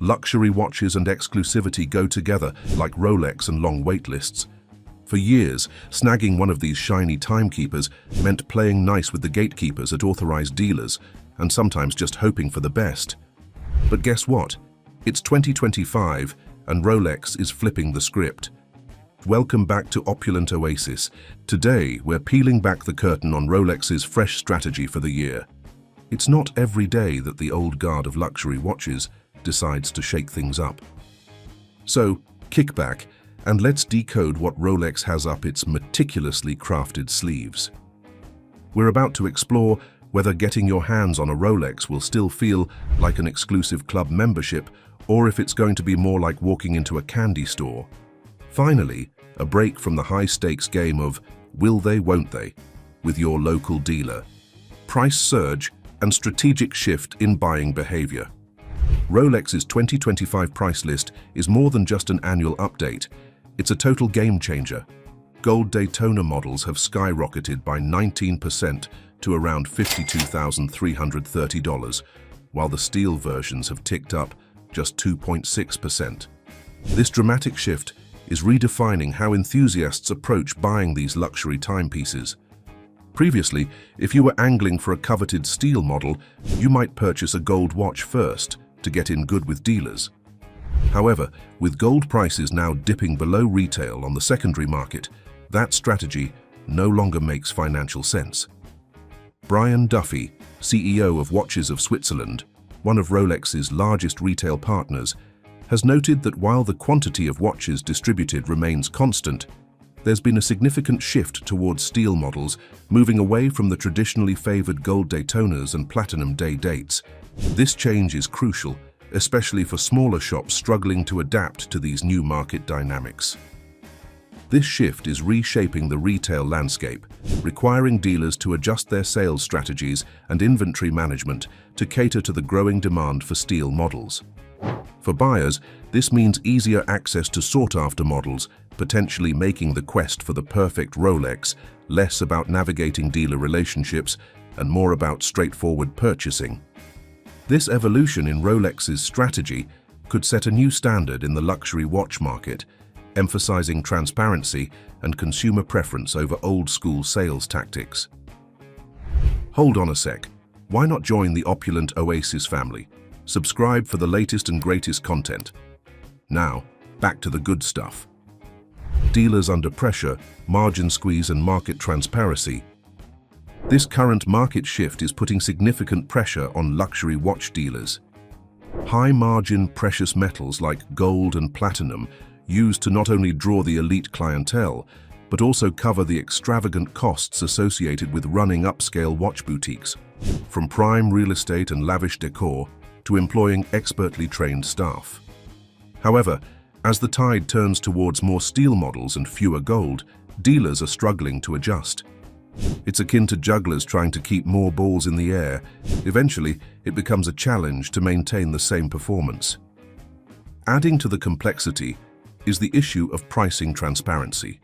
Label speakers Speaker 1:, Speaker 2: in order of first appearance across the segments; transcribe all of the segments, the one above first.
Speaker 1: Luxury watches and exclusivity go together like Rolex and long waitlists. For years, snagging one of these shiny timekeepers meant playing nice with the gatekeepers at authorized dealers and sometimes just hoping for the best. But guess what? It's 2025 and Rolex is flipping the script. Welcome back to Opulent Oasis. Today, we're peeling back the curtain on Rolex's fresh strategy for the year. It's not every day that the old guard of luxury watches decides to shake things up. So, kick back and let's decode what Rolex has up its meticulously crafted sleeves. We're about to explore whether getting your hands on a Rolex will still feel like an exclusive club membership or if it's going to be more like walking into a candy store. Finally, a break from the high-stakes game of will they, won't they, with your local dealer. Price surge and strategic shift in buying behavior. Rolex's 2025 price list is more than just an annual update. It's a total game changer. Gold Daytona models have skyrocketed by 19% to around $52,330, while the steel versions have ticked up just 2.6%. This dramatic shift is redefining how enthusiasts approach buying these luxury timepieces. Previously, if you were angling for a coveted steel model, you might purchase a gold watch first to get in good with dealers. However, with gold prices now dipping below retail on the secondary market, that strategy no longer makes financial sense. Brian Duffy, CEO of Watches of Switzerland, one of Rolex's largest retail partners, has noted that while the quantity of watches distributed remains constant, there's been a significant shift towards steel models, moving away from the traditionally favored gold Daytonas and platinum day dates. This change is crucial, especially for smaller shops struggling to adapt to these new market dynamics. This shift is reshaping the retail landscape, requiring dealers to adjust their sales strategies and inventory management to cater to the growing demand for steel models. For buyers, this means easier access to sought-after models, potentially making the quest for the perfect Rolex less about navigating dealer relationships and more about straightforward purchasing. This evolution in Rolex's strategy could set a new standard in the luxury watch market, emphasizing transparency and consumer preference over old-school sales tactics. Hold on a sec. Why not join the Opulent Oasis family? Subscribe for the latest and greatest content. Now, back to the good stuff. Dealers under pressure, margin squeeze and market transparency. This current market shift is putting significant pressure on luxury watch dealers. High-margin precious metals like gold and platinum used to not only draw the elite clientele, but also cover the extravagant costs associated with running upscale watch boutiques, from prime real estate and lavish decor to employing expertly trained staff. However, as the tide turns towards more steel models and fewer gold, dealers are struggling to adjust. It's akin to jugglers trying to keep more balls in the air. Eventually, it becomes a challenge to maintain the same performance. Adding to the complexity is the issue of pricing transparency.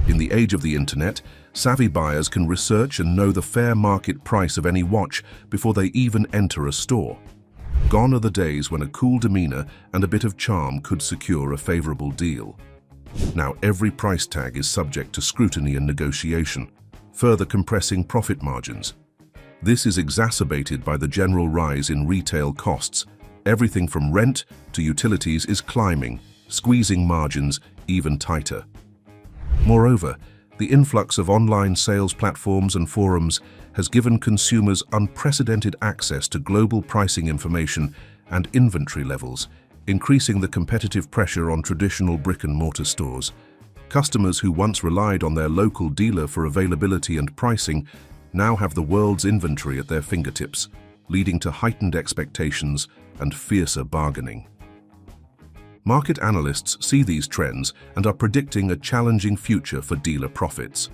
Speaker 1: In the age of the internet, savvy buyers can research and know the fair market price of any watch before they even enter a store. Gone are the days when a cool demeanor and a bit of charm could secure a favorable deal. Now every price tag is subject to scrutiny and negotiation, further compressing profit margins. This is exacerbated by the general rise in retail costs. Everything from rent to utilities is climbing, squeezing margins even tighter. Moreover, the influx of online sales platforms and forums has given consumers unprecedented access to global pricing information and inventory levels, increasing the competitive pressure on traditional brick-and-mortar stores. Customers who once relied on their local dealer for availability and pricing now have the world's inventory at their fingertips, leading to heightened expectations and fiercer bargaining. Market analysts see these trends and are predicting a challenging future for dealer profits.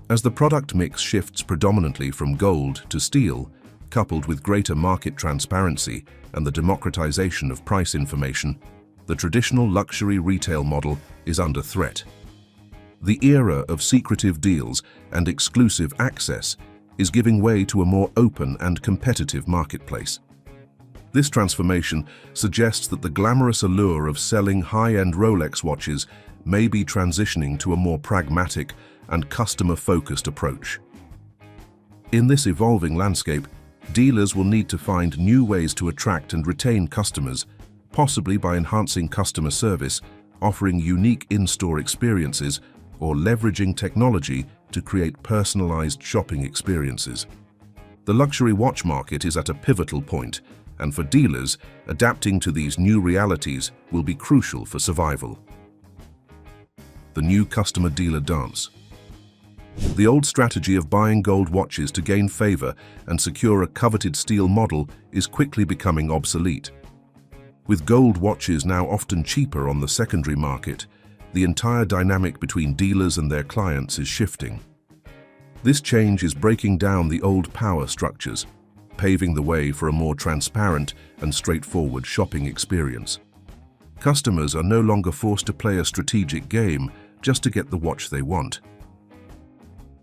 Speaker 1: As the product mix shifts predominantly from gold to steel, coupled with greater market transparency and the democratization of price information, the traditional luxury retail model is under threat. The era of secretive deals and exclusive access is giving way to a more open and competitive marketplace. This transformation suggests that the glamorous allure of selling high-end Rolex watches may be transitioning to a more pragmatic and customer-focused approach. In this evolving landscape, dealers will need to find new ways to attract and retain customers, possibly by enhancing customer service, offering unique in-store experiences, or leveraging technology to create personalized shopping experiences. The luxury watch market is at a pivotal point, and for dealers, adapting to these new realities will be crucial for survival. The new customer-dealer dance. The old strategy of buying gold watches to gain favor and secure a coveted steel model is quickly becoming obsolete. With gold watches now often cheaper on the secondary market, the entire dynamic between dealers and their clients is shifting. This change is breaking down the old power structures, paving the way for a more transparent and straightforward shopping experience. Customers are no longer forced to play a strategic game just to get the watch they want.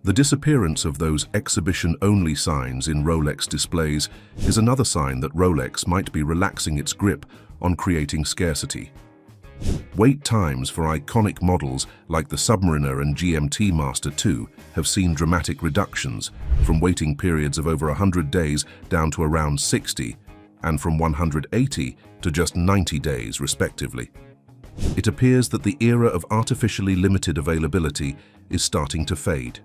Speaker 1: The disappearance of those exhibition-only signs in Rolex displays is another sign that Rolex might be relaxing its grip on creating scarcity. Wait times for iconic models like the Submariner and GMT Master II have seen dramatic reductions, from waiting periods of over 100 days down to around 60, and from 180 to just 90 days, respectively. It appears that the era of artificially limited availability is starting to fade.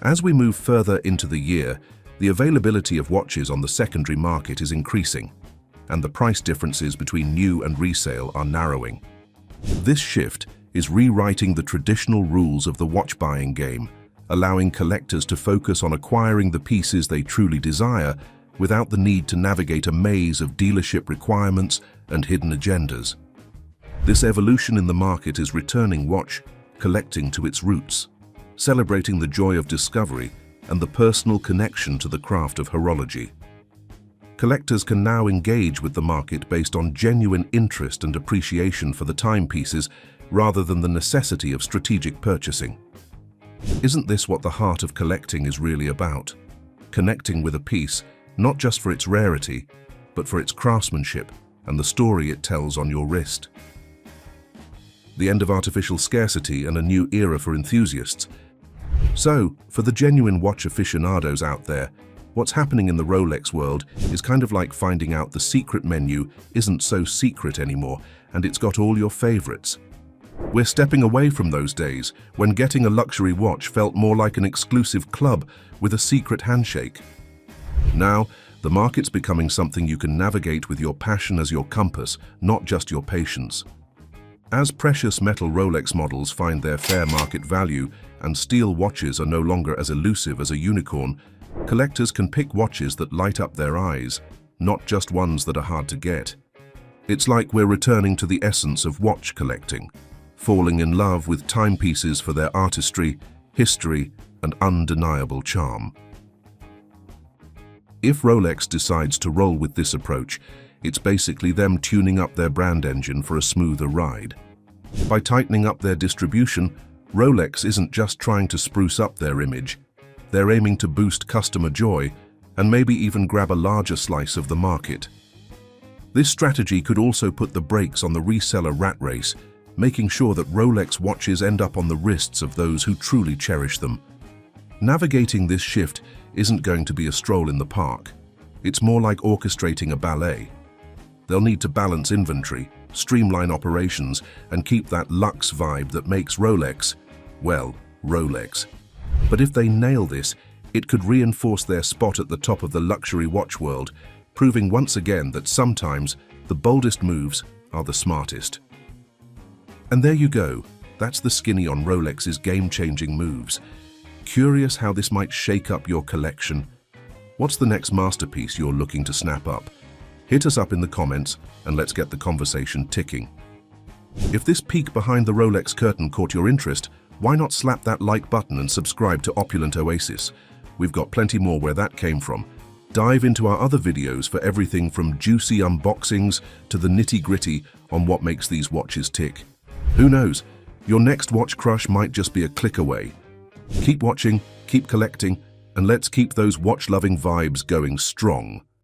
Speaker 1: As we move further into the year, the availability of watches on the secondary market is increasing, and the price differences between new and resale are narrowing. This shift is rewriting the traditional rules of the watch buying game, allowing collectors to focus on acquiring the pieces they truly desire without the need to navigate a maze of dealership requirements and hidden agendas. This evolution in the market is returning watch collecting to its roots, celebrating the joy of discovery and the personal connection to the craft of horology. Collectors can now engage with the market based on genuine interest and appreciation for the timepieces rather than the necessity of strategic purchasing. Isn't this what the heart of collecting is really about? Connecting with a piece, not just for its rarity, but for its craftsmanship and the story it tells on your wrist. The end of artificial scarcity and a new era for enthusiasts. So, for the genuine watch aficionados out there, what's happening in the Rolex world is kind of like finding out the secret menu isn't so secret anymore, and it's got all your favorites. We're stepping away from those days when getting a luxury watch felt more like an exclusive club with a secret handshake. Now, the market's becoming something you can navigate with your passion as your compass, not just your patience. As precious metal Rolex models find their fair market value and steel watches are no longer as elusive as a unicorn, collectors can pick watches that light up their eyes, not just ones that are hard to get. It's like we're returning to the essence of watch collecting, falling in love with timepieces for their artistry, history, and undeniable charm. If Rolex decides to roll with this approach, it's basically them tuning up their brand engine for a smoother ride. By tightening up their distribution, Rolex isn't just trying to spruce up their image, they're aiming to boost customer joy and maybe even grab a larger slice of the market. This strategy could also put the brakes on the reseller rat race, making sure that Rolex watches end up on the wrists of those who truly cherish them. Navigating this shift isn't going to be a stroll in the park. It's more like orchestrating a ballet. They'll need to balance inventory, streamline operations, and keep that luxe vibe that makes Rolex, well, Rolex. But if they nail this, it could reinforce their spot at the top of the luxury watch world, proving once again that sometimes the boldest moves are the smartest. And there you go, that's the skinny on Rolex's game-changing moves. Curious how this might shake up your collection? What's the next masterpiece you're looking to snap up? Hit us up in the comments and let's get the conversation ticking. If this peek behind the Rolex curtain caught your interest, why not slap that like button and subscribe to Opulent Oasis? We've got plenty more where that came from. Dive into our other videos for everything from juicy unboxings to the nitty-gritty on what makes these watches tick. Who knows, your next watch crush might just be a click away. Keep watching, keep collecting, and let's keep those watch-loving vibes going strong.